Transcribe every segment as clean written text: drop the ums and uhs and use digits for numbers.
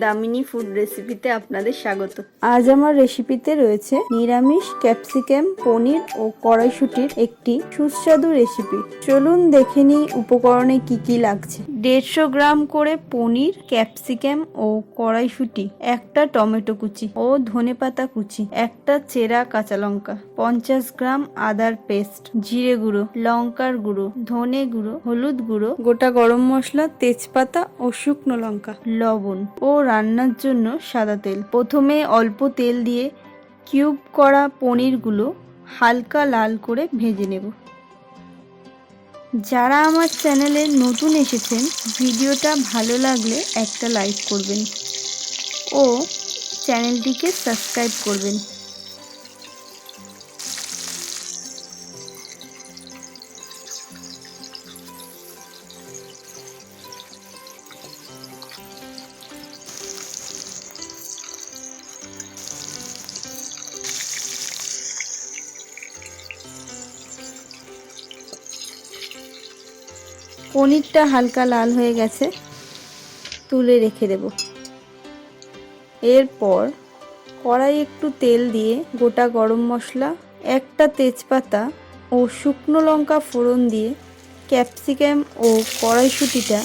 Damini food রেসিপিতে আপনাদের স্বাগত। আজ আমার রেসিপিতে রয়েছে নিরামিষ ক্যাপসিকাম পনির ও কড়াইশুটির একটি সুস্বাদু রেসিপি। চলুন দেখে নিই উপকরণে কি কি লাগছে। 150 গ্রাম করে পনির, ক্যাপসিকাম ও কড়াইশুটি, একটা টমেটো কুচি ও ধনেপাতা কুচি, একটা চেরা কাঁচা লঙ্কা, 50 গ্রাম আদার পেস্ট, জিরে গুঁড়ো, লঙ্কার গুঁড়ো, ধনে গুঁড়ো, হলুদ গুঁড়ো, গোটা গরম মশলা, তেজপাতা ও শুকনো লঙ্কা, লবণ ও রান্নার জন্য সাদা তেল। প্রথমে অল্প তেল দিয়ে কিউব করা পনিরগুলো হালকা লাল করে ভেজে নেব। যারা আমার চ্যানেলে নতুন এসেছেন, ভিডিওটা ভালো লাগলে একটা লাইক করবেন ও চ্যানেলটিকে সাবস্ক্রাইব করবেন। পনিরটা হালকা লাল হয়ে গেছে, তুলে রেখে দেব। এরপর কড়াই একটু তেল দিয়ে গোটা গরম মশলা, একটা তেজপাতা ও শুকনো লঙ্কা ফোড়ন দিয়ে ক্যাপসিকাম ও কড়াইশুঁটিটা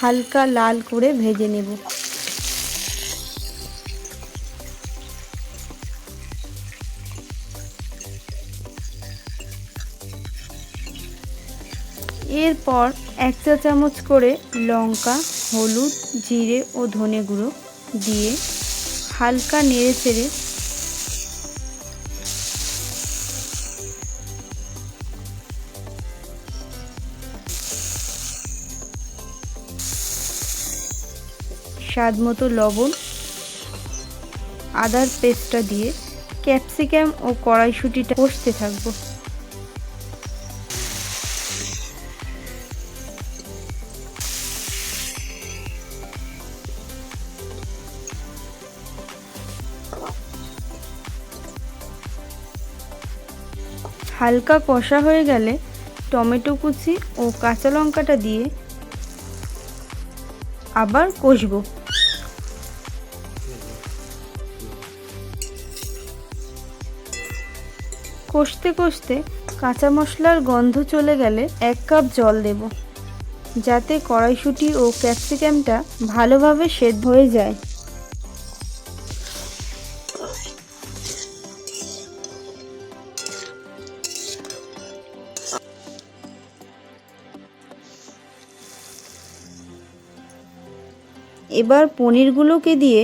হালকা লাল করে ভেজে নেব। এরপর 1 চা চামচ করে লঙ্কা, হলুদ, জিরে ও ধনে গুঁড়ো দিয়ে হালকা নেড়ে চেড়ে স্বাদ মতো লবণ, আদার পেস্টটা দিয়ে ক্যাপসিকাম ও কড়াইশুঁটিটা কষতে থাকবো। হালকা কষা হয়ে গেলে টমেটো কুচি ও কাঁচা লঙ্কাটা দিয়ে আবার কষবো। কষতে কষতে কাঁচা মশলার গন্ধ চলে গেলে 1 কাপ জল দেব, যাতে কড়াইশুঁটি ও ক্যাপসিকামটা ভালোভাবে সেদ্ধ হয়ে যায়। এবার পনিরগুলোকে দিয়ে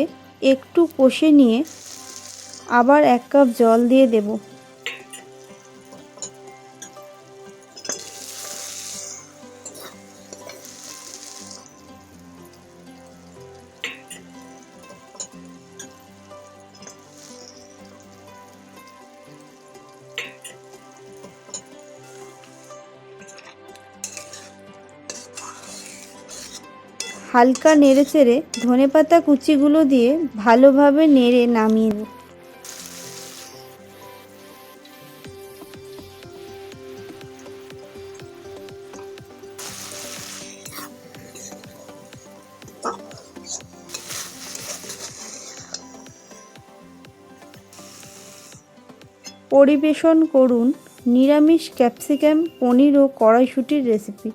একটু কষে নিয়ে আবার 1 কাপ জল দিয়ে দেব। হালকা নেড়ে চেড়ে ধনেপাতা কুচিগুলো দিয়ে ভালোভাবে নেড়ে নামিয়ে নেব। পরিবেশন করুন নিরামিষ ক্যাপসিকাম পনির ও কড়াইশুঁটির রেসিপি।